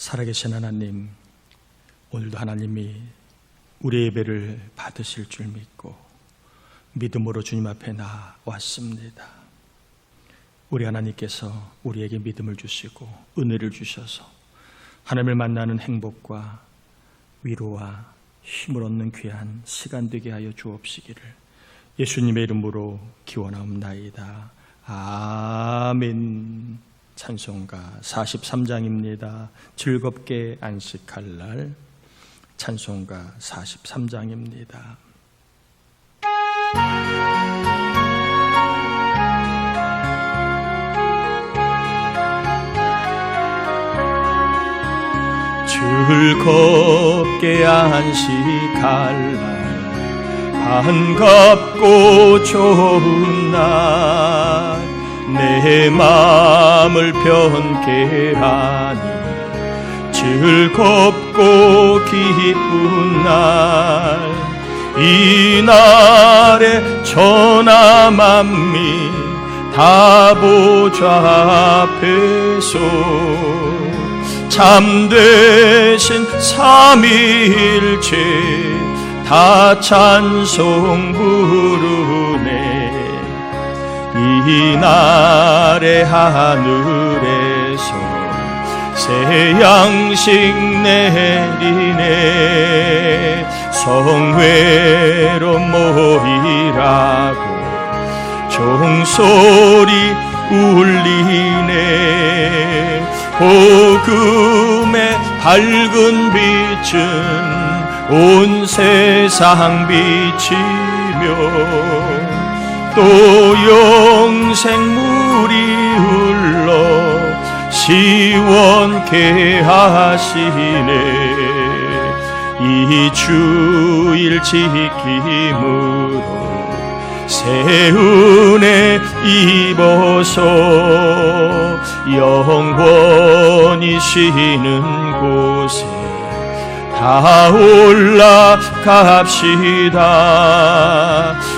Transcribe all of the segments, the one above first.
살아계신 하나님, 오늘도 하나님이 우리의 예배를 받으실 줄 믿고 믿음으로 주님 앞에 나왔습니다. 우리 하나님께서 우리에게 믿음을 주시고 은혜를 주셔서 하나님을 만나는 행복과 위로와 힘을 얻는 귀한 시간 되게 하여 주옵시기를 예수님의 이름으로 기원하옵나이다. 아멘. 찬송가 43장입니다. 즐겁게 안식할 날. 찬송가 43장입니다. 즐겁게 안식할 날, 반갑고 좋은 날, 내 마음을 편케 하니 즐겁고 기쁜 날, 이 날에 천하 만민 다 보좌 앞에서 참되신 삼위일체 다 찬송 부르네. 이 날에 하늘에서 새 양식 내리네. 성회로 모이라고 종소리 울리네. 복음의 밝은 빛은 온 세상 비치며 또 영생물이 흘러 시원케 하시네. 이 주일 지킴으로 새 은혜 입어서 영원히 쉬는 곳에 다 올라갑시다.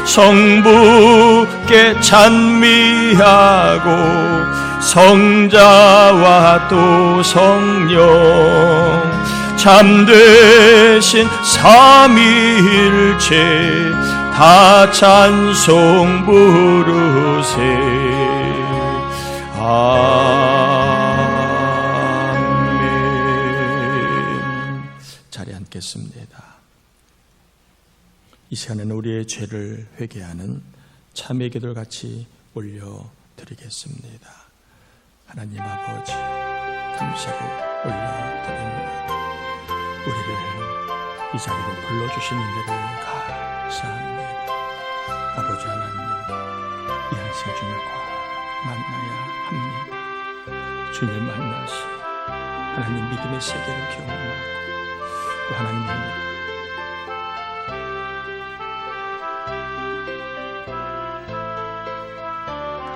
성부께 찬미하고 성자와 또 성령 참되신 삼위일체 다 찬송 부르세. 아멘. 자리에 앉겠습니다. 이 시간에는 우리의 죄를 회개하는 참회 기도를 같이 올려드리겠습니다. 하나님 아버지, 감사를 올려드립니다. 우리를 이 자리로 불러주신 은혜를 감사합니다. 아버지 하나님, 이 한 시간 주님과 만나야 합니다. 주님을 만나서 하나님 믿음의 세계를 경험하고 또 하나님의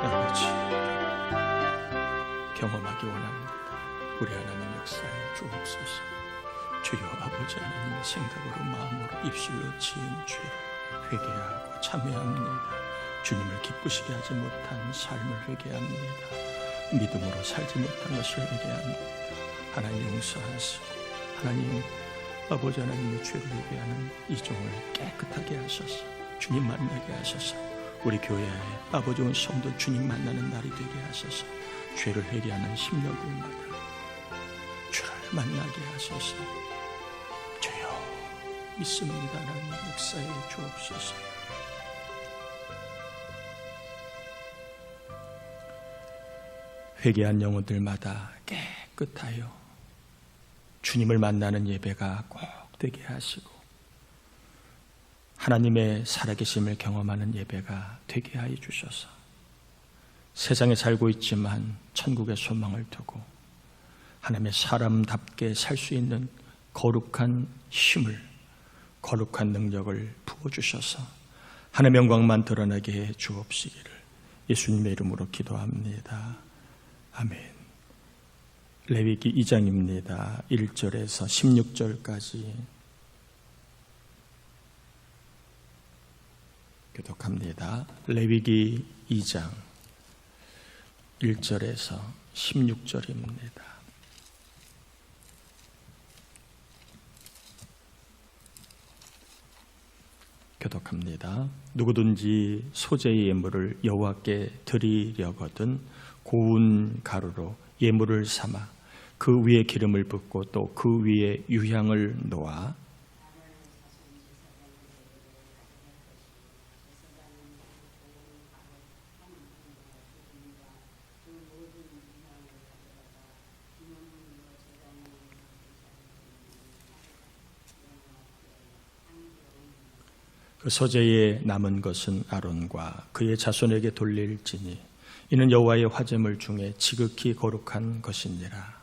아버지 경험하기 원합니다. 우리 하나님 역사에 주옵소서. 주여 아버지 하나님의 생각으로 마음으로 입술로 지은 죄를 회개하고 참회합니다. 주님을 기쁘시게 하지 못한 삶을 회개합니다. 믿음으로 살지 못한 것을 회개합니다. 하나님 용서하시고 하나님 아버지 하나님의 죄를 회개하는 이 종을 깨끗하게 하셔서 주님 만나게 하셔서 우리 교회에 아버지 온 성도 주님 만나는 날이 되게 하셔서 죄를 회개하는 심령들마다 주를 만나게 하셔서 주여 믿습니다. 하나님 역사에 주옵소서. 회개한 영혼들마다 깨끗하여 주님을 만나는 예배가 꼭 되게 하시고 하나님의 살아계심을 경험하는 예배가 되게 하여 주셔서 세상에 살고 있지만 천국의 소망을 두고 하나님의 사람답게 살 수 있는 거룩한 힘을, 거룩한 능력을 부어주셔서 하나님의 영광만 드러나게 해 주옵시기를 예수님의 이름으로 기도합니다. 아멘. 레위기 2장입니다. 1절에서 16절까지 교독합니다. 레위기 2장 1절에서 16절입니다. 교독합니다. 누구든지 소재의 예물을 여호와께 드리려거든 고운 가루로 예물을 삼아 그 위에 기름을 붓고 또 그 위에 유향을 놓아 그 소재에 남은 것은 아론과 그의 자손에게 돌릴지니 이는 여호와의 화제물 중에 지극히 거룩한 것이니라.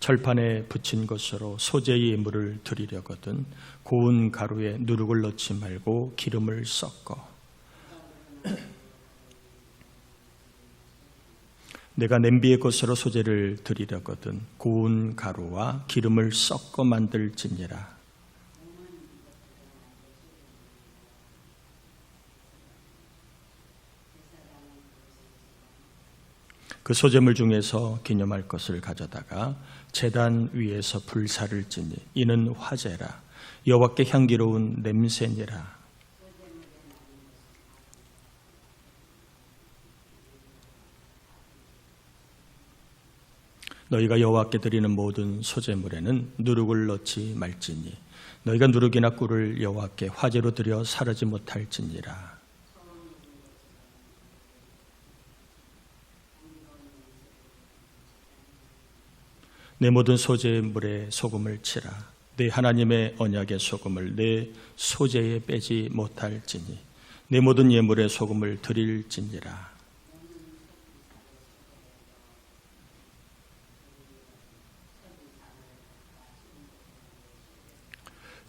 철판에 붙인 것으로 소재의 예물을 드리려거든 고운 가루에 누룩을 넣지 말고 기름을 섞어 내가 냄비의 것으로 소재를 드리려거든 고운 가루와 기름을 섞어 만들지니라. 그 소재물 중에서 기념할 것을 가져다가 제단 위에서 불사를 지니 이는 화제라. 여호와께 향기로운 냄새니라. 너희가 여호와께 드리는 모든 소재물에는 누룩을 넣지 말지니 너희가 누룩이나 꿀을 여호와께 화제로 드려 사르지 못할지니라. 내 모든 소재물에 소금을 치라. 내 하나님의 언약의 소금을 내 소재에 빼지 못할지니 내 모든 예물에 소금을 드릴지니라.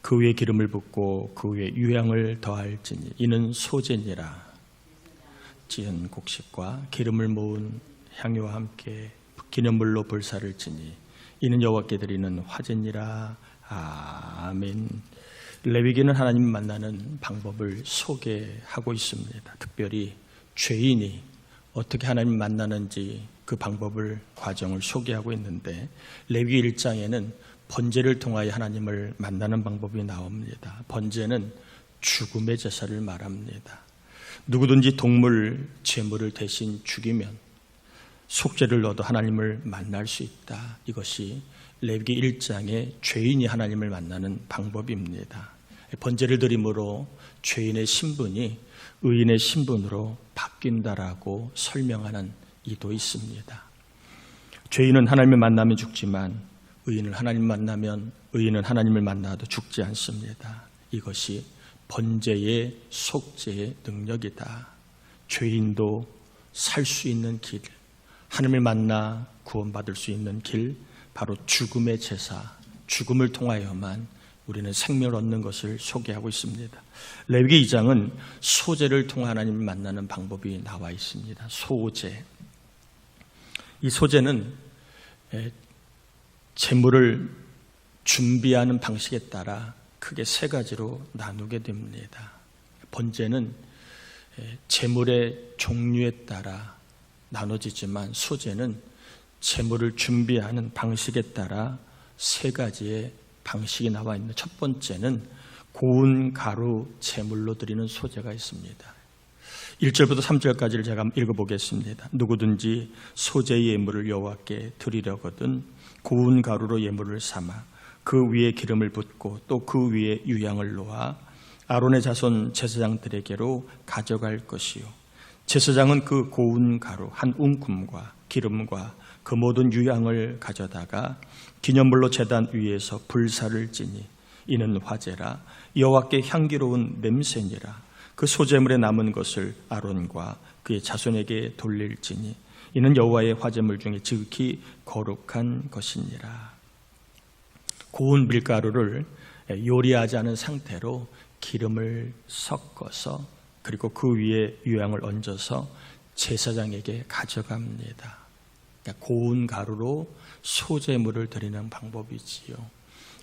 그 위에 기름을 붓고 그 위에 유향을 더할지니 이는 소재니라. 지은 곡식과 기름을 모은 향유와 함께 기념물로 불사를 지니 이는 여호와께 드리는 화제니라. 아멘. 레위기는 하나님 만나는 방법을 소개하고 있습니다. 특별히 죄인이 어떻게 하나님 만나는지 그 방법을 과정을 소개하고 있는데 레위기 1장에는 번제를 통하여 하나님을 만나는 방법이 나옵니다. 번제는 죽음의 제사를 말합니다. 누구든지 동물 제물을 대신 죽이면 속죄를 얻어 하나님을 만날 수 있다. 이것이 레위기 1장의 죄인이 하나님을 만나는 방법입니다. 번제를 드림으로 죄인의 신분이 의인의 신분으로 바뀐다라고 설명하는 이도 있습니다. 죄인은 하나님을 만나면 죽지만 의인은 하나님 만나면 의인은 하나님을 만나도 죽지 않습니다. 이것이 번제의 속죄의 능력이다. 죄인도 살 수 있는 길, 하나님을 만나 구원받을 수 있는 길, 바로 죽음의 제사, 죽음을 통하여만 우리는 생명을 얻는 것을 소개하고 있습니다. 레위기 2장은 소제를 통해 하나님을 만나는 방법이 나와 있습니다. 소제. 이 소제는 제물을 준비하는 방식에 따라 크게 세 가지로 나누게 됩니다. 번제는 제물의 종류에 따라 나눠지지만 소제는 제물을 준비하는 방식에 따라 세 가지의 방식이 나와 있는 첫 번째는 고운 가루 제물로 드리는 소제가 있습니다. 1절부터 3절까지를 제가 읽어보겠습니다. 누구든지 소제의 예물을 여호와께 드리려거든 고운 가루로 예물을 삼아 그 위에 기름을 붓고 또 그 위에 유향을 놓아 아론의 자손 제사장들에게로 가져갈 것이요 제사장은 그 고운 가루 한 움큼과 기름과 그 모든 유향을 가져다가 기념물로 제단 위에서 불사를 지니 이는 화제라. 여호와께 향기로운 냄새니라. 그 소제물에 남은 것을 아론과 그의 자손에게 돌릴지니 이는 여호와의 화제물 중에 지극히 거룩한 것이니라. 고운 밀가루를 요리하지 않은 상태로 기름을 섞어서 그리고 그 위에 유향을 얹어서 제사장에게 가져갑니다. 그러니까 고운 가루로 소제물을 드리는 방법이지요.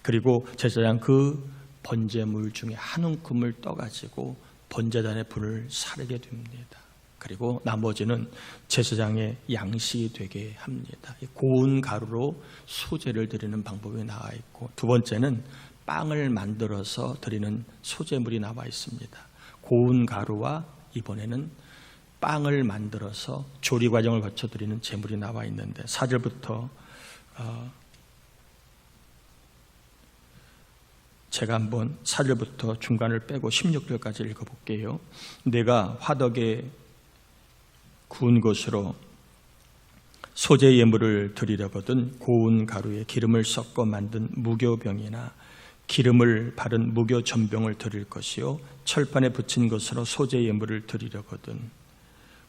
그리고 제사장 그 번제물 중에 한 움큼을 떠가지고 번제단의 불을 사르게 됩니다. 그리고 나머지는 제사장의 양식이 되게 합니다. 고운 가루로 소제를 드리는 방법이 나와 있고, 두 번째는 빵을 만들어서 드리는 소제물이 나와 있습니다. 고운 가루와 이번에는 빵을 만들어서 조리 과정을 거쳐 드리는 제물이 나와 있는데, 4절부터 제가 한번 4절부터 중간을 빼고 16절까지 읽어볼게요. 내가 화덕에 구운 것으로 소제 예물을 드리려거든 고운 가루에 기름을 섞어 만든 무교병이나 기름을 바른 무교 전병을 드릴 것이요, 철판에 붙인 것으로 소제 예물을 드리려거든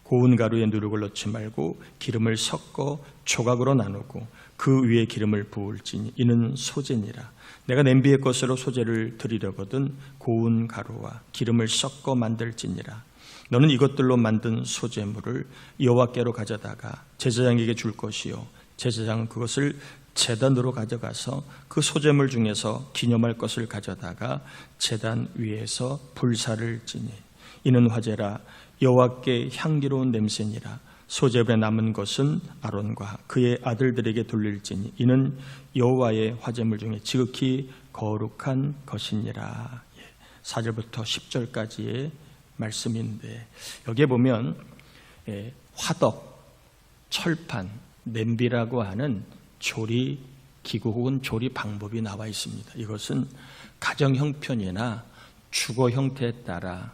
고운 가루에 누룩을 넣지 말고 기름을 섞어 조각으로 나누고 그 위에 기름을 부을지니 이는 소제니라. 내가 냄비의 것으로 소제를 드리려거든 고운 가루와 기름을 섞어 만들지니라. 너는 이것들로 만든 소제물을 여호와께로 가져다가 제사장에게 줄 것이요, 제사장은 그것을 제단으로 가져가서 그 소제물 중에서 기념할 것을 가져다가 제단 위에서 불사를 지니 이는 화제라. 여호와께 향기로운 냄새니라. 소제물에 남은 것은 아론과 그의 아들들에게 돌릴지니 이는 여호와의 화제물 중에 지극히 거룩한 것이니라. 4절부터 10절까지의 말씀인데, 여기에 보면 화덕, 철판, 냄비라고 하는 조리 기구 혹은 조리 방법이 나와 있습니다. 이것은 가정 형편이나 주거 형태에 따라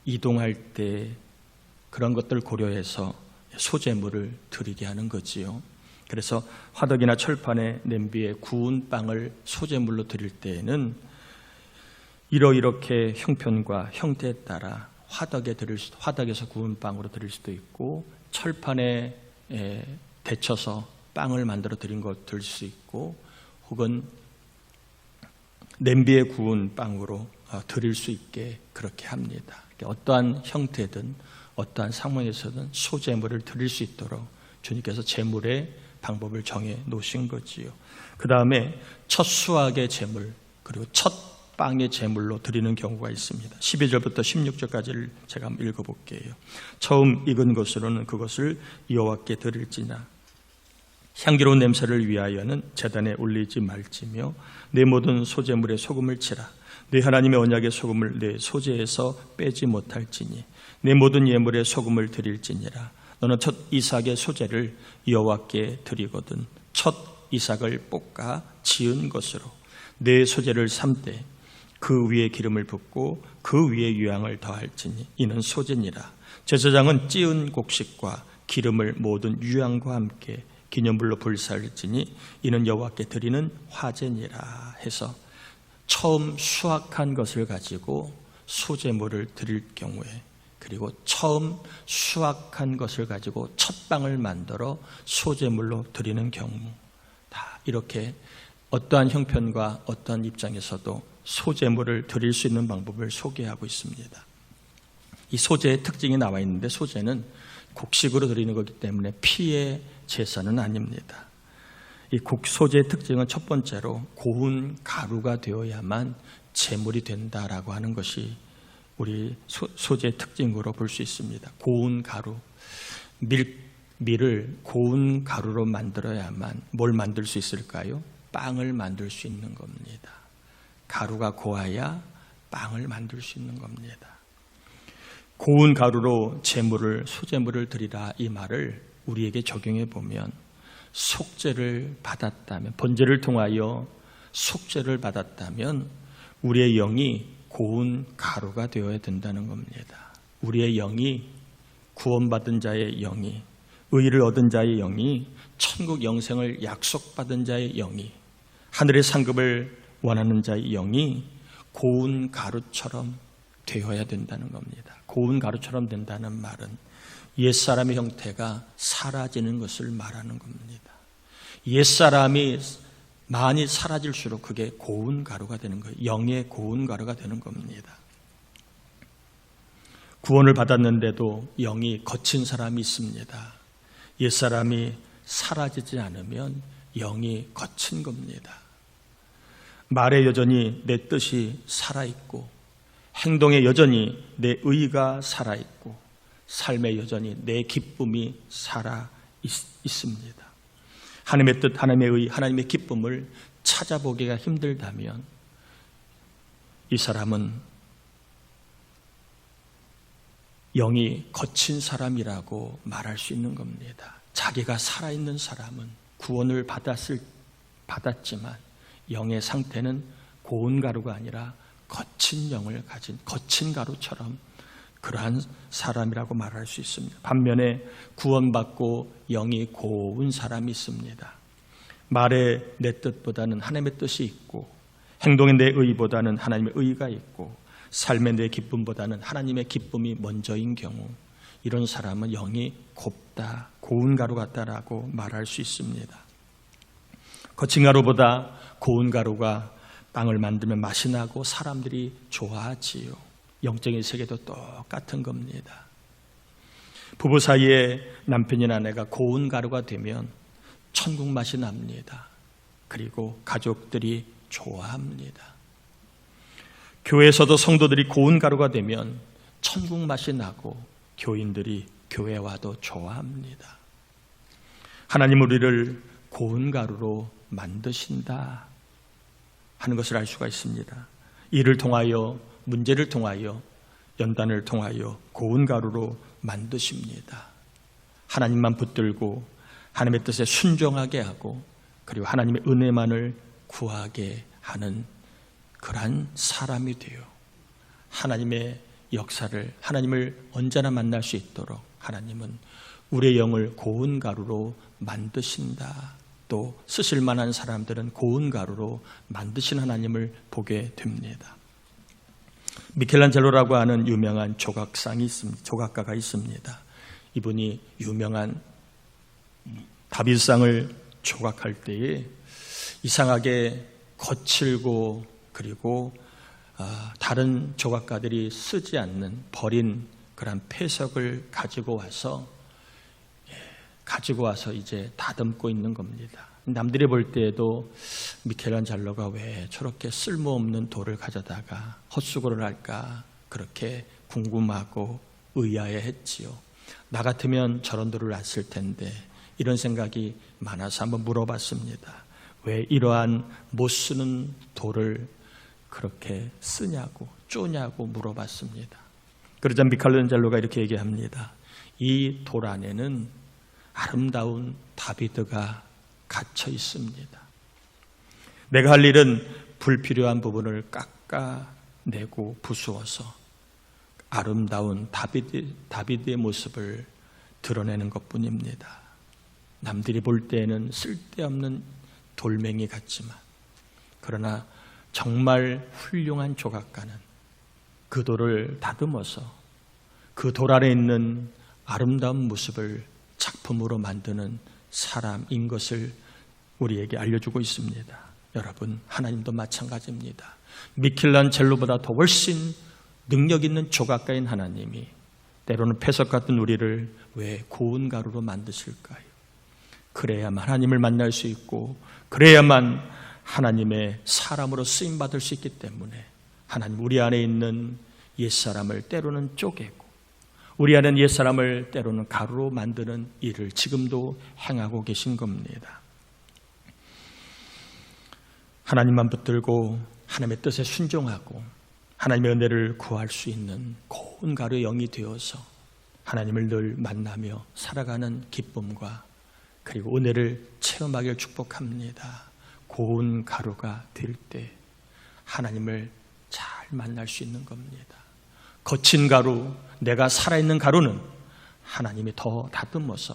이동할 때 그런 것들을 고려해서 소제물을 드리게 하는 거지요. 그래서 화덕이나 철판에 냄비에 구운 빵을 소제물로 드릴 때에는 이렇게 형편과 형태에 따라 화덕에서 구운 빵으로 드릴 수도 있고, 철판에 데쳐서 빵을 만들어 드린 것 드릴 수 있고, 혹은 냄비에 구운 빵으로 드릴 수 있게 그렇게 합니다. 어떠한 형태든 어떠한 상황에서든 소제물을 드릴 수 있도록 주님께서 제물의 방법을 정해 놓으신 거지요. 그 다음에 첫 수확의 제물, 그리고 첫 빵의 제물로 드리는 경우가 있습니다. 12절부터 16절까지를 제가 한번 읽어볼게요. 처음 익은 것으로는 그것을 여호와께 드릴지나 향기로운 냄새를 위하여는 제단에 올리지 말지며 내 모든 소제물에 소금을 치라. 내 하나님의 언약의 소금을 내 소제에서 빼지 못할지니 내 모든 예물에 소금을 드릴지니라. 너는 첫 이삭의 소제를 여호와께 드리거든 첫 이삭을 볶아 지은 것으로 내 소제를 삶되 그 위에 기름을 붓고 그 위에 유향을 더할지니 이는 소제니라. 제사장은 찌은 곡식과 기름을 모든 유향과 함께 기념불로 불살지니 이는 여호와께 드리는 화제니라 해서 처음 수확한 것을 가지고 소제물을 드릴 경우에, 그리고 처음 수확한 것을 가지고 첫 빵을 만들어 소제물로 드리는 경우, 다 이렇게 어떠한 형편과 어떠한 입장에서도 소제물을 드릴 수 있는 방법을 소개하고 있습니다. 이 소제의 특징이 나와 있는데, 소제는 곡식으로 드리는 것이기 때문에 피의 제사는 아닙니다. 이 소제의 특징은 첫 번째로 고운 가루가 되어야만 제물이 된다라고 하는 것이 우리 소제의 특징으로 볼 수 있습니다. 고운 가루, 밀을 고운 가루로 만들어야만 뭘 만들 수 있을까요? 빵을 만들 수 있는 겁니다. 가루가 고와야 빵을 만들 수 있는 겁니다. 고운 가루로 소제물을 드리라, 이 말을 우리에게 적용해 보면 속죄를 받았다면, 번제를 통하여 속죄를 받았다면 우리의 영이 고운 가루가 되어야 된다는 겁니다. 우리의 영이, 구원받은 자의 영이, 의를 얻은 자의 영이, 천국 영생을 약속받은 자의 영이, 하늘의 상급을 원하는 자의 영이 고운 가루처럼 되어야 된다는 겁니다. 고운 가루처럼 된다는 말은 옛사람의 형태가 사라지는 것을 말하는 겁니다. 옛사람이 많이 사라질수록 그게 고운 가루가 되는 거예요. 영의 고운 가루가 되는 겁니다. 구원을 받았는데도 영이 거친 사람이 있습니다. 옛사람이 사라지지 않으면 영이 거친 겁니다. 말에 여전히 내 뜻이 살아있고 행동에 여전히 내 의가 살아있고 삶에 여전히 내 기쁨이 살아 있습니다. 하나님의 뜻, 하나님의 의, 하나님의 기쁨을 찾아보기가 힘들다면 이 사람은 영이 거친 사람이라고 말할 수 있는 겁니다. 자기가 살아있는 사람은 구원을 받았지만 영의 상태는 고운 가루가 아니라 거친 영을 가진 거친 가루처럼 그러한 사람이라고 말할 수 있습니다. 반면에 구원받고 영이 고운 사람이 있습니다. 말에 내 뜻보다는 하나님의 뜻이 있고, 행동에 내 의보다는 하나님의 의가 있고, 삶의 내 기쁨보다는 하나님의 기쁨이 먼저인 경우, 이런 사람은 영이 곱다, 고운 가루 같다라고 말할 수 있습니다. 거친 가루보다 고운 가루가 빵을 만들면 맛이 나고 사람들이 좋아하지요. 영적인 세계도 똑같은 겁니다. 부부 사이에 남편이나 아내가 고운 가루가 되면 천국 맛이 납니다. 그리고 가족들이 좋아합니다. 교회에서도 성도들이 고운 가루가 되면 천국 맛이 나고 교인들이 교회 와도 좋아합니다. 하나님 우리를 고운 가루로 만드신다 하는 것을 알 수가 있습니다. 이를 통하여, 문제를 통하여, 연단을 통하여 고운 가루로 만드십니다. 하나님만 붙들고 하나님의 뜻에 순종하게 하고, 그리고 하나님의 은혜만을 구하게 하는 그러한 사람이 되어 하나님의 역사를, 하나님을 언제나 만날 수 있도록 하나님은 우리의 영을 고운 가루로 만드신다. 또 쓰실 만한 사람들은 고운 가루로 만드신 하나님을 보게 됩니다. 미켈란젤로라고 하는 유명한 조각가가 있습니다. 이분이 유명한 다윗상을 조각할 때에 이상하게 거칠고, 그리고 다른 조각가들이 쓰지 않는 버린 그런 폐석을 가지고 와서 이제 다듬고 있는 겁니다. 남들이 볼 때에도 미켈란젤로가 왜 저렇게 쓸모없는 돌을 가져다가 헛수고를 할까, 그렇게 궁금하고 의아해했지요. 나 같으면 저런 돌을 안 쓸 텐데, 이런 생각이 많아서 한번 물어봤습니다. 왜 이러한 못 쓰는 돌을 그렇게 쓰냐고, 쪼냐고 물어봤습니다. 그러자 미켈란젤로가 이렇게 얘기합니다. 이 돌 안에는 아름다운 다비드가 갇혀 있습니다. 내가 할 일은 불필요한 부분을 깎아내고 부수어서 아름다운 다비드의 모습을 드러내는 것뿐입니다. 남들이 볼 때에는 쓸데없는 돌멩이 같지만, 그러나 정말 훌륭한 조각가는 그 돌을 다듬어서 그 돌 안에 있는 아름다운 모습을 작품으로 만드는 사람인 것을 우리에게 알려주고 있습니다. 여러분, 하나님도 마찬가지입니다. 미켈란젤로보다 더 훨씬 능력 있는 조각가인 하나님이 때로는 폐석 같은 우리를 왜 고운 가루로 만드실까요? 그래야만 하나님을 만날 수 있고, 그래야만 하나님의 사람으로 쓰임받을 수 있기 때문에 하나님 우리 안에 있는 옛사람을 때로는 쪼개고, 우리 안에 옛사람을 때로는 가루로 만드는 일을 지금도 행하고 계신 겁니다. 하나님만 붙들고 하나님의 뜻에 순종하고 하나님의 은혜를 구할 수 있는 고운 가루의 영이 되어서 하나님을 늘 만나며 살아가는 기쁨과 그리고 은혜를 체험하기를 축복합니다. 고운 가루가 될 때 하나님을 잘 만날 수 있는 겁니다. 거친 가루, 내가 살아있는 가루는 하나님이 더 다듬어서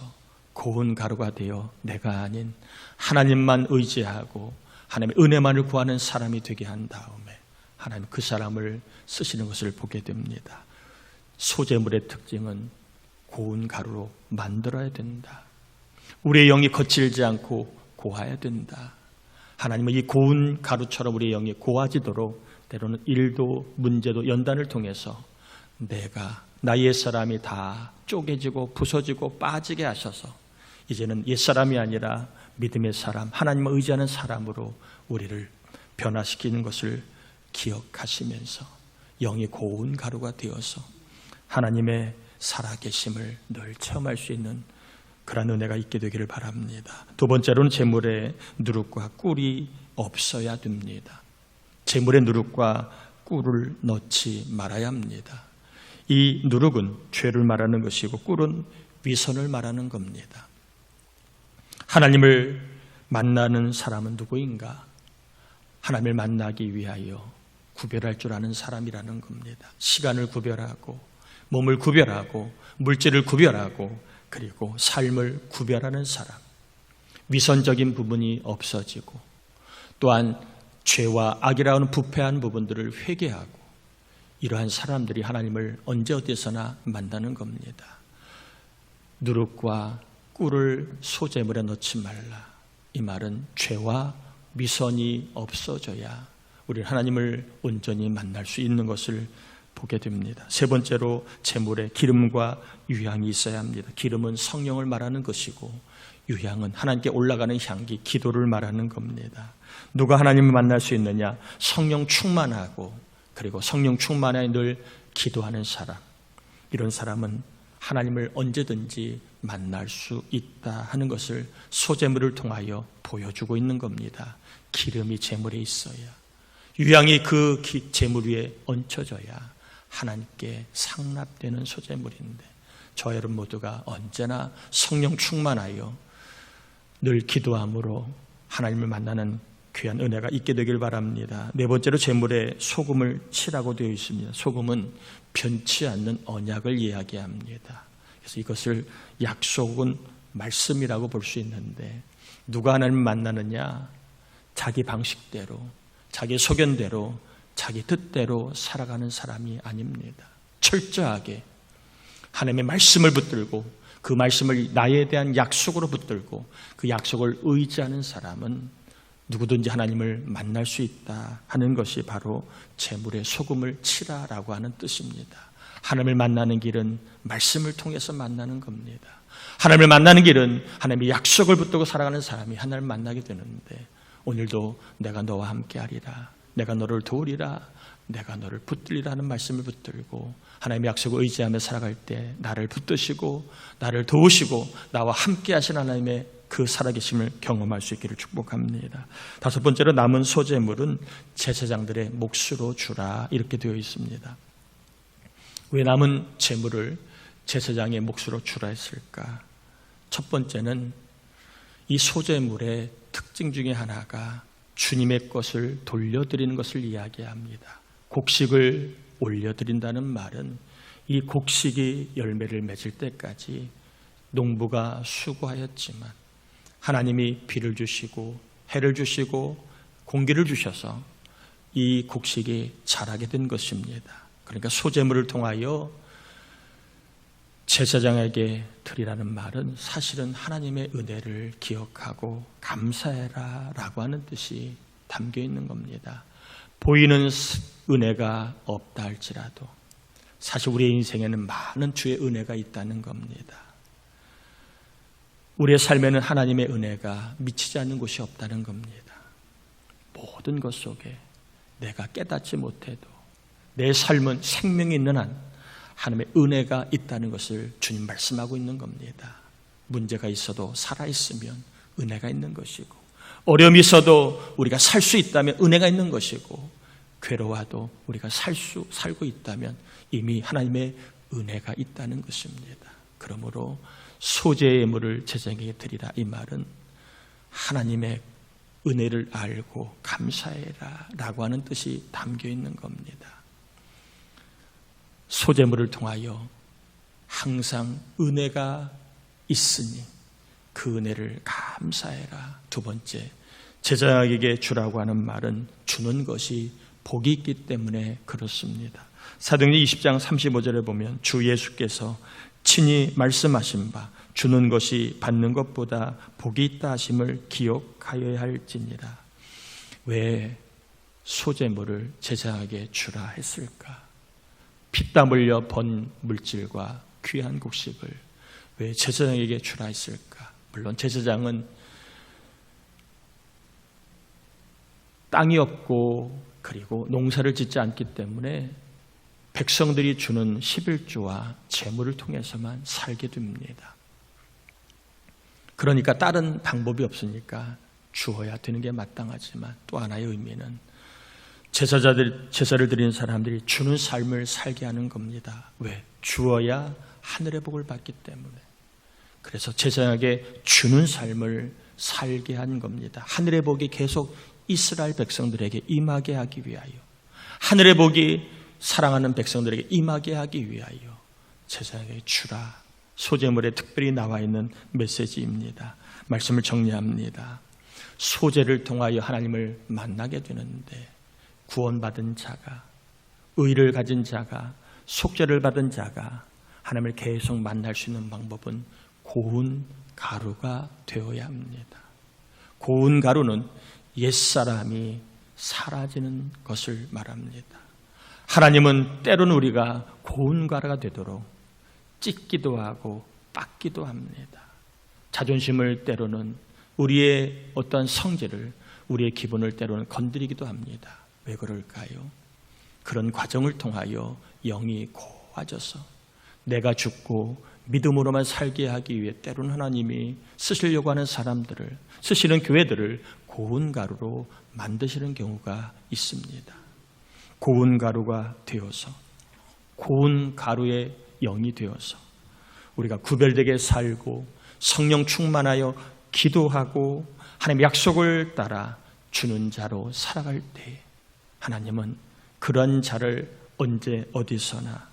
고운 가루가 되어 내가 아닌 하나님만 의지하고 하나님의 은혜만을 구하는 사람이 되게 한 다음에 하나님 그 사람을 쓰시는 것을 보게 됩니다. 소재물의 특징은 고운 가루로 만들어야 된다. 우리의 영이 거칠지 않고 고와야 된다. 하나님은 이 고운 가루처럼 우리의 영이 고와지도록 때로는 일도 문제도 연단을 통해서 나의 옛사람이 다 쪼개지고 부서지고 빠지게 하셔서 이제는 옛사람이 아니라 믿음의 사람, 하나님을 의지하는 사람으로 우리를 변화시키는 것을 기억하시면서 영이 고운 가루가 되어서 하나님의 살아계심을 늘 체험할 수 있는 그런 은혜가 있게 되기를 바랍니다. 두 번째로는 재물에 누룩과 꿀이 없어야 됩니다. 재물에 누룩과 꿀을 넣지 말아야 합니다. 이 누룩은 죄를 말하는 것이고 꿀은 위선을 말하는 겁니다. 하나님을 만나는 사람은 누구인가? 하나님을 만나기 위하여 구별할 줄 아는 사람이라는 겁니다. 시간을 구별하고 몸을 구별하고 물질을 구별하고 그리고 삶을 구별하는 사람. 위선적인 부분이 없어지고 또한 죄와 악이라는 부패한 부분들을 회개하고 이러한 사람들이 하나님을 언제 어디서나 만나는 겁니다. 누룩과 꿀을 소재물에 넣지 말라. 이 말은 죄와 위선이 없어져야 우리 하나님을 온전히 만날 수 있는 것을 보게 됩니다. 세 번째로 재물에 기름과 유향이 있어야 합니다. 기름은 성령을 말하는 것이고 유향은 하나님께 올라가는 향기, 기도를 말하는 겁니다. 누가 하나님을 만날 수 있느냐? 성령 충만하고 그리고 성령 충만하여 늘 기도하는 사람. 이런 사람은 하나님을 언제든지 만날 수 있다 하는 것을 소재물을 통하여 보여주고 있는 겁니다. 기름이 재물에 있어야, 유향이 그 재물 위에 얹혀져야 하나님께 상납되는 소재물인데 저 여러분 모두가 언제나 성령 충만하여 늘 기도함으로 하나님을 만나는 귀한 은혜가 있게 되길 바랍니다. 네 번째로 재물에 소금을 치라고 되어 있습니다. 소금은 변치 않는 언약을 이야기합니다. 그래서 이것을 약속은 말씀이라고 볼 수 있는데 누가 하나님을 만나느냐? 자기 방식대로, 자기 소견대로, 자기 뜻대로 살아가는 사람이 아닙니다. 철저하게 하나님의 말씀을 붙들고 그 말씀을 나에 대한 약속으로 붙들고 그 약속을 의지하는 사람은 누구든지 하나님을 만날 수 있다 하는 것이 바로 재물에 소금을 치라라고 하는 뜻입니다. 하나님을 만나는 길은 말씀을 통해서 만나는 겁니다. 하나님을 만나는 길은 하나님의 약속을 붙들고 살아가는 사람이 하나님을 만나게 되는데 오늘도 내가 너와 함께 하리라, 내가 너를 도우리라, 내가 너를 붙들리라 하는 말씀을 붙들고 하나님의 약속을 의지하며 살아갈 때 나를 붙드시고 나를 도우시고 나와 함께 하신 하나님의 그 살아계심을 경험할 수 있기를 축복합니다. 다섯 번째로 남은 소재물은 제사장들의 몫으로 주라 이렇게 되어 있습니다. 왜 남은 재물을 제사장의 몫으로 주라 했을까? 첫 번째는 이 소재물의 특징 중에 하나가 주님의 것을 돌려드리는 것을 이야기합니다. 곡식을 올려드린다는 말은 이 곡식이 열매를 맺을 때까지 농부가 수고하였지만 하나님이 비를 주시고 해를 주시고 공기를 주셔서 이 곡식이 자라게 된 것입니다. 그러니까 소재물을 통하여 제사장에게 드리라는 말은 사실은 하나님의 은혜를 기억하고 감사해라 라고 하는 뜻이 담겨 있는 겁니다. 보이는 은혜가 없다 할지라도 사실 우리의 인생에는 많은 주의 은혜가 있다는 겁니다. 우리의 삶에는 하나님의 은혜가 미치지 않는 곳이 없다는 겁니다. 모든 것 속에 내가 깨닫지 못해도 내 삶은 생명이 있는 한 하나님의 은혜가 있다는 것을 주님 말씀하고 있는 겁니다. 문제가 있어도 살아있으면 은혜가 있는 것이고 어려움이 있어도 우리가 살 수 있다면 은혜가 있는 것이고 괴로워도 우리가 살고 있다면 이미 하나님의 은혜가 있다는 것입니다. 그러므로 소재의 물을 제사장에게 드리라 이 말은 하나님의 은혜를 알고 감사해라 라고 하는 뜻이 담겨 있는 겁니다. 소재물을 통하여 항상 은혜가 있으니 그 은혜를 감사해라. 두 번째, 제사장에게 주라고 하는 말은 주는 것이 복이 있기 때문에 그렇습니다. 사도행전 20장 35절에 보면 주 예수께서 친히 말씀하신 바 주는 것이 받는 것보다 복이 있다 하심을 기억하여야 할지니라. 왜 소재물을 제사장에게 주라 했을까? 피땀 흘려 번 물질과 귀한 곡식을 왜 제사장에게 주라 했을까? 물론 제사장은 땅이 없고 그리고 농사를 짓지 않기 때문에 백성들이 주는 11조와 재물을 통해서만 살게 됩니다. 그러니까 다른 방법이 없으니까 주어야 되는 게 마땅하지만 또 하나의 의미는 제사를 드리는 사람들이 주는 삶을 살게 하는 겁니다. 왜? 주어야 하늘의 복을 받기 때문에. 그래서 제사장에게 주는 삶을 살게 한 겁니다. 하늘의 복이 계속 이스라엘 백성들에게 임하게 하기 위하여, 하늘의 복이 사랑하는 백성들에게 임하게 하기 위하여 제사장에게 주라, 소제물에 특별히 나와 있는 메시지입니다. 말씀을 정리합니다. 소제를 통하여 하나님을 만나게 되는데, 구원받은 자가, 의를 가진 자가, 속죄를 받은 자가 하나님을 계속 만날 수 있는 방법은 고운 가루가 되어야 합니다. 고운 가루는 옛사람이 사라지는 것을 말합니다. 하나님은 때로는 우리가 고운 가루가 되도록 찢기도 하고 빻기도 합니다. 자존심을 때로는, 우리의 어떤 성질을, 우리의 기분을 때로는 건드리기도 합니다. 왜 그럴까요? 그런 과정을 통하여 영이 고와져서 내가 죽고 믿음으로만 살게 하기 위해 때로는 하나님이 쓰시려고 하는 사람들을, 쓰시는 교회들을 고운 가루로 만드시는 경우가 있습니다. 고운 가루가 되어서, 고운 가루의 영이 되어서 우리가 구별되게 살고 성령 충만하여 기도하고 하나님의 약속을 따라 주는 자로 살아갈 때, 하나님은 그런 자를 언제 어디서나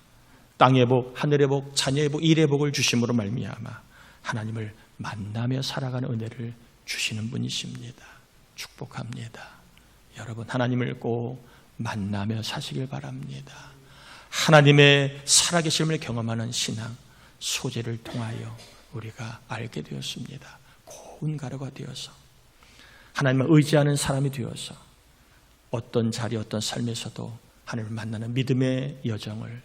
땅의 복, 하늘의 복, 자녀의 복, 일의 복을 주심으로 말미암아 하나님을 만나며 살아가는 은혜를 주시는 분이십니다. 축복합니다. 여러분, 하나님을 꼭 만나며 사시길 바랍니다. 하나님의 살아계심을 경험하는 신앙, 소제를 통하여 우리가 알게 되었습니다. 고운 가루가 되어서 하나님을 의지하는 사람이 되어서 어떤 자리, 어떤 삶에서도 하나님을 만나는 믿음의 여정을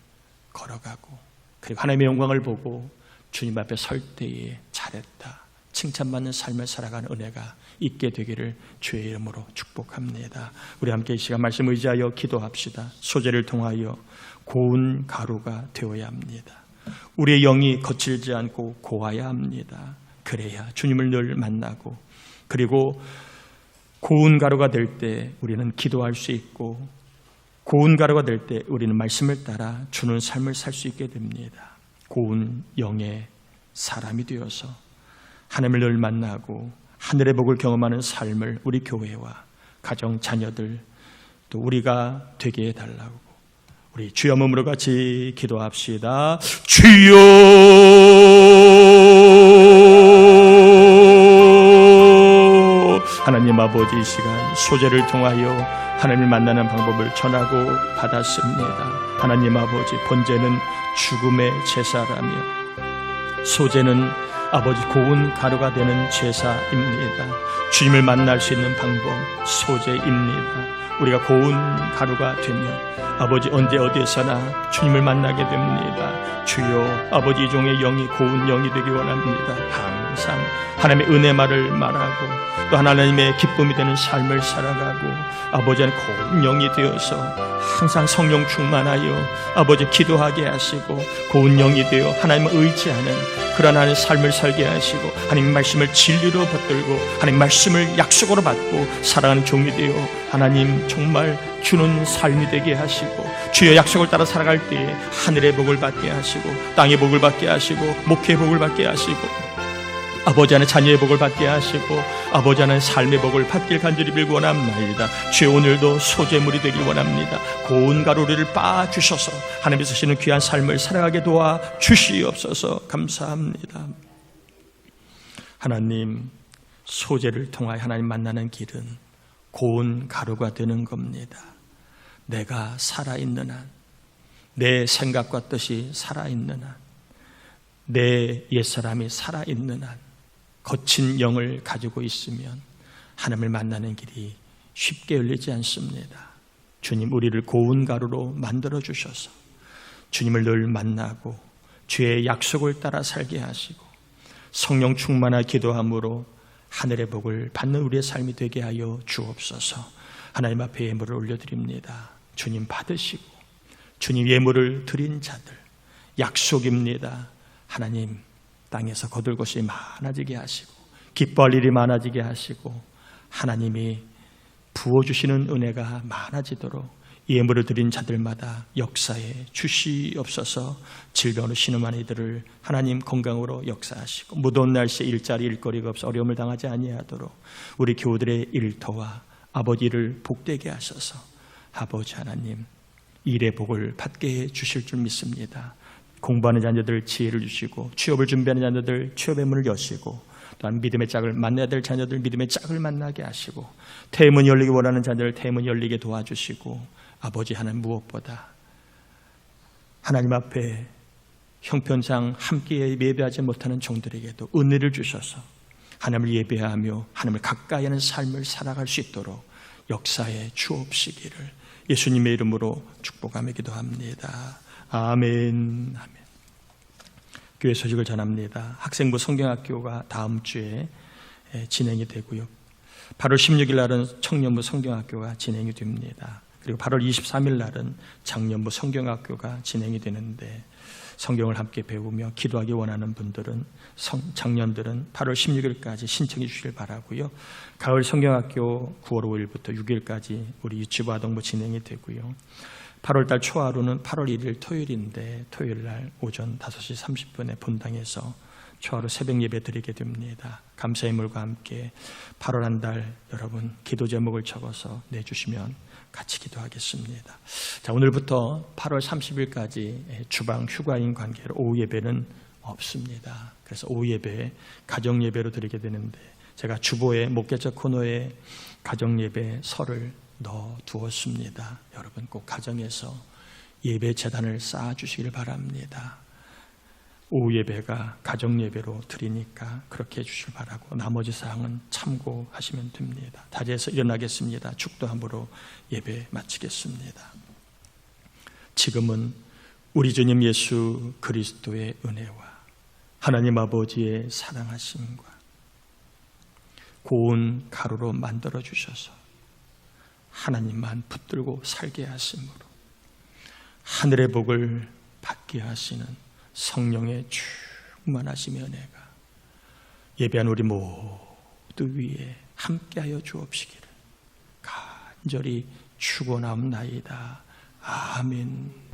걸어가고, 그리고 하나님의 영광을 보고 주님 앞에 설 때에 잘했다, 칭찬받는 삶을 살아가는 은혜가 있게 되기를 주의 이름으로 축복합니다. 우리 함께 이 시간 말씀 의지하여 기도합시다. 소제를 통하여 고운 가루가 되어야 합니다. 우리의 영이 거칠지 않고 고와야 합니다. 그래야 주님을 늘 만나고, 그리고 고운 가루가 될 때 우리는 기도할 수 있고, 고운 가루가 될 때 우리는 말씀을 따라 주는 삶을 살 수 있게 됩니다. 고운 영의 사람이 되어서 하나님을 늘 만나고 하늘의 복을 경험하는 삶을 우리 교회와 가정, 자녀들, 또 우리가 되게 해달라고 우리 주여 몸으로 같이 기도합시다. 주여! 하나님 아버지, 이 시간 소제를 통하여 하나님을 만나는 방법을 전하고 받았습니다. 하나님 아버지, 번제는 죽음의 제사라며 소제는 아버지 고운 가루가 되는 제사입니다. 주님을 만날 수 있는 방법 소제입니다. 우리가 고운 가루가 되며 아버지 언제 어디에서나 주님을 만나게 됩니다. 주여, 아버지 이 종의 영이 고운 영이 되기 원합니다. 항상 하나님의 은혜 말을 말하고 또 하나님의 기쁨이 되는 삶을 살아가고 아버지 안에 고운 영이 되어서 항상 성령 충만하여 아버지 기도하게 하시고 고운 영이 되어 하나님을 의지하는 그런 하나님의 삶을 살게 하시고 하나님 말씀을 진리로 붙들고 하나님 말씀을 약속으로 받고 살아가는 종이 되어 하나님 정말 주는 삶이 되게 하시고 주의 약속을 따라 살아갈 때에 하늘의 복을 받게 하시고 땅의 복을 받게 하시고 목회의 복을 받게 하시고 아버지 안에 자녀의 복을 받게 하시고 아버지 안에 삶의 복을 받길 간절히 빌고 원합니다. 주여, 오늘도 소재물이 되길 원합니다. 고운 가루를 빻아주셔서 하나님이 쓰시는 귀한 삶을 살아가게 도와주시옵소서. 감사합니다. 하나님, 소재를 통하여 하나님 만나는 길은 고운 가루가 되는 겁니다. 내가 살아있는 한, 내 생각과 뜻이 살아있는 한, 내 옛사람이 살아있는 한, 거친 영을 가지고 있으면 하나님을 만나는 길이 쉽게 열리지 않습니다. 주님, 우리를 고운 가루로 만들어 주셔서 주님을 늘 만나고 주의 약속을 따라 살게 하시고 성령 충만한 기도함으로 하늘의 복을 받는 우리의 삶이 되게 하여 주옵소서. 하나님 앞에 예물을 올려드립니다. 주님 받으시고 주님 예물을 드린 자들, 약속입니다. 하나님 땅에서 거둘 것이 많아지게 하시고 기뻐할 일이 많아지게 하시고 하나님이 부어주시는 은혜가 많아지도록 예물을 드린 자들마다 역사에 주시옵소서. 질병으로 신음하는 이들을 하나님 건강으로 역사하시고 무더운 날씨에 일자리 일거리가 없어 어려움을 당하지 아니하도록 우리 교우들의 일터와 아버지를 복되게 하셔서 아버지 하나님 일의 복을 받게 해 주실 줄 믿습니다. 공부하는 자녀들 지혜를 주시고 취업을 준비하는 자녀들 취업의 문을 여시고 또한 믿음의 짝을 만나야 될 자녀들 믿음의 짝을 만나게 하시고 태문이 열리기 원하는 자녀들 태문이 열리게 도와주시고 아버지 하나님 무엇보다 하나님 앞에 형편상 함께 예배하지 못하는 종들에게도 은혜를 주셔서 하나님을 예배하며 하나님을 가까이 하는 삶을 살아갈 수 있도록 역사에 주옵시기를 예수님의 이름으로 축복하며 기도합니다. 아멘. 아멘. 교회 소식을 전합니다. 학생부 성경학교가 다음 주에 진행이 되고요. 8월 16일 날은 청년부 성경학교가 진행이 됩니다. 그리고 8월 23일 날은 장년부 성경학교가 진행이 되는데 성경을 함께 배우며 기도하기 원하는 분들은 장년들은 8월 16일까지 신청해 주시길 바라고요. 가을 성경학교 9월 5일부터 6일까지 우리 유치부 아동부 진행이 되고요. 8월달 초하루는 8월 1일 토요일인데 토요일날 오전 5시 30분에 본당에서 초하루 새벽 예배 드리게 됩니다. 감사의 물과 함께 8월 한 달 여러분 기도 제목을 적어서 내주시면 같이 기도하겠습니다. 자, 오늘부터 8월 30일까지 주방 휴가인 관계로 오후 예배는 없습니다. 그래서 오후 예배 가정 예배로 드리게 되는데 제가 주보에 목회자 코너에 가정 예배 설을 넣어 두었습니다. 여러분 꼭 가정에서 예배 재단을 쌓아 주시길 바랍니다. 오후 예배가 가정 예배로 드리니까 그렇게 해주시길 바라고 나머지 사항은 참고하시면 됩니다. 자리에서 일어나겠습니다. 축도함으로 예배 마치겠습니다. 지금은 우리 주님 예수 그리스도의 은혜와 하나님 아버지의 사랑하심과 고운 가루로 만들어 주셔서 하나님만 붙들고 살게 하심으로 하늘의 복을 받게 하시는 성령의 충만하심의 은혜가 예배한 우리 모두 위에 함께하여 주옵시기를 간절히 축원하옵나이다. 아멘.